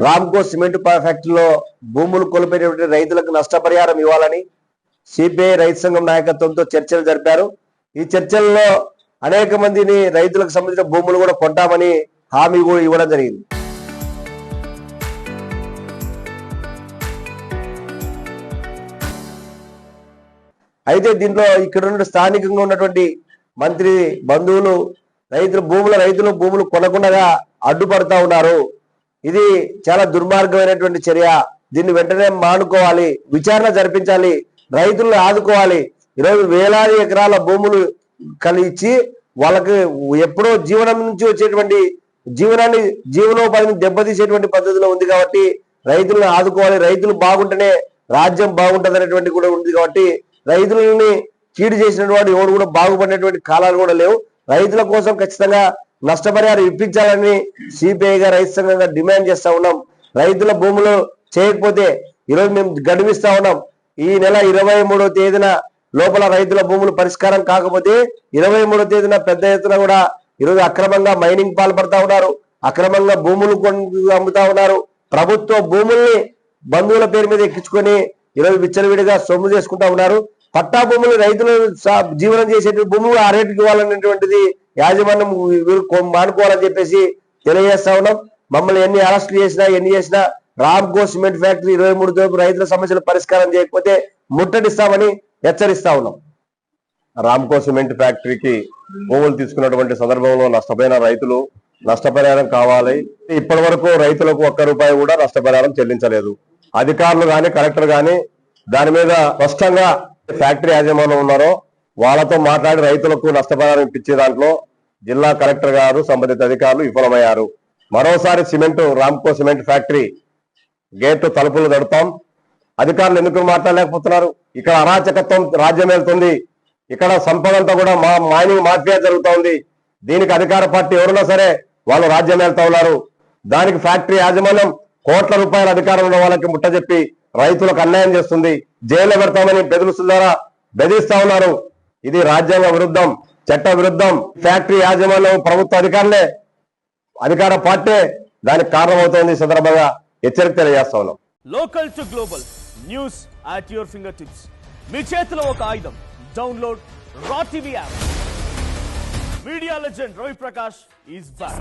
Ramco cement ఫ్యాక్టరీలో భూములు కోల్పోయినటువంటి రైతులకు నష్టపరిహారం ఇవ్వాలని సిపిఐ రైతు సంఘం నాయకత్వంతో చర్చలు జరిపారు. ఈ చర్చల్లో అనేక మందిని రైతులకు సంబంధించిన భూములు కూడా కొంటామని హామీ కూడా ఇవ్వడం జరిగింది. అయితే దీంట్లో ఇక్కడ ఉన్న స్థానికంగా ఉన్నటువంటి మంత్రి బంధువులు రైతులు భూములు కొనకుండా అడ్డుపడతా ఉన్నారు. ఇది చాలా దుర్మార్గమైనటువంటి చర్య. దీన్ని వెంటనే మానుకోవాలి, విచారణ జరిపించాలి, రైతులను ఆదుకోవాలి. ఈరోజు వేలాది ఎకరాల భూములు కలిసి వాళ్ళకి ఎప్పుడో జీవనం నుంచి వచ్చేటువంటి జీవనోపాధిని దెబ్బతీసేటువంటి పద్ధతిలో ఉంది కాబట్టి రైతులను ఆదుకోవాలి. రైతులు బాగుంటేనే రాజ్యం బాగుంటుంది అనేటువంటి కూడా ఉంది కాబట్టి రైతులని చీడు చేసినటువంటి ఎవరు కూడా బాగుపడినటువంటి కాలాలు కూడా లేవు. రైతుల కోసం ఖచ్చితంగా నష్టపరిహారం ఇప్పించాలని సిపిఐగా రైతు సంఘంగా డిమాండ్ చేస్తా ఉన్నాం. రైతుల భూములు చేయకపోతే ఈరోజు మేము గడువిస్తా ఉన్నాం. ఈ నెల 23వ తేదీన లోపల రైతుల భూములు పరిష్కారం కాకపోతే 23వ తేదీన పెద్ద ఎత్తున కూడా ఈరోజు అక్రమంగా మైనింగ్ పాల్పడతా ఉన్నారు, అక్రమంగా భూములు అమ్ముతా ఉన్నారు. ప్రభుత్వ భూముల్ని బంధువుల పేరు మీద ఎక్కించుకొని ఈరోజు విచ్చలవిడిగా సొమ్ము చేసుకుంటా ఉన్నారు. పట్టా భూములు రైతులు జీవనం చేసేటువంటి భూములు ఆ రేటుకి ఇవ్వాలనేటువంటిది యాజమాన్యం మానుకోవాలని చెప్పేసి తెలియజేస్తా ఉన్నాం. మమ్మల్ని ఎన్ని అరెస్టులు చేసినా రామ్కో సిమెంట్ ఫ్యాక్టరీ 23 రైతుల సమస్యలు పరిష్కారం చేయకపోతే ముట్టడిస్తామని హెచ్చరిస్తా ఉన్నాం. రామ్కో సిమెంట్ ఫ్యాక్టరీకి భూములు తీసుకున్నటువంటి సందర్భంలో నష్టపోయిన రైతులు నష్టపరిహారం కావాలి. ఇప్పటి వరకు రైతులకు ₹1 కూడా నష్టపరిహారం చెల్లించలేదు. అధికారులు గాని కలెక్టర్ గాని దాని మీద స్పష్టంగా ఫ్యాక్టరీ యాజమాన్యం ఉన్నారో వాళ్ళతో మాట్లాడి రైతులకు నష్టపరిహారం ఇప్పించే దాంట్లో జిల్లా కలెక్టర్ గారు సంబంధిత అధికారులు విఫలమయ్యారు. మరోసారి రామ్కో సిమెంట్ ఫ్యాక్టరీ గేట్ తలుపులు తడతాం. అధికారులు ఎందుకు మాట్లాడలేకపోతున్నారు? ఇక్కడ అరాచకత్వం రాజ్యం వెళ్తుంది. ఇక్కడ సంపద అంతా కూడా మైనింగ్ మాఫియా జరుగుతూ ఉంది. దీనికి అధికార పార్టీ ఎవరున్నా సరే వాళ్ళు రాజ్యం వెళ్తా ఉన్నారు. దానికి ఫ్యాక్టరీ యాజమాన్యం కోట్ల రూపాయల అధికారం ఉన్న వాళ్ళకి ముట్టజెప్పి రైతులకు అన్యాయం చేస్తుంది. జైల్లో పెడతామని బెదిరిస్తా ఉన్నారు. ఇది రాజ్యాంగ విరుద్ధం, చట్ట విరుద్ధం. ఫ్యాక్టరీ యాజమాన్యం ప్రభుత్వ అధికార పార్టీ దానికి కారణమవుతోంది. సందర్భంగా హెచ్చరిక తెలియజేస్తా ఉన్నాం. Local to global news at your fingertips. మీ చేతిలో ఒక ఆయుధం. Download Raw TV app. Media legend Ravi Prakash is back.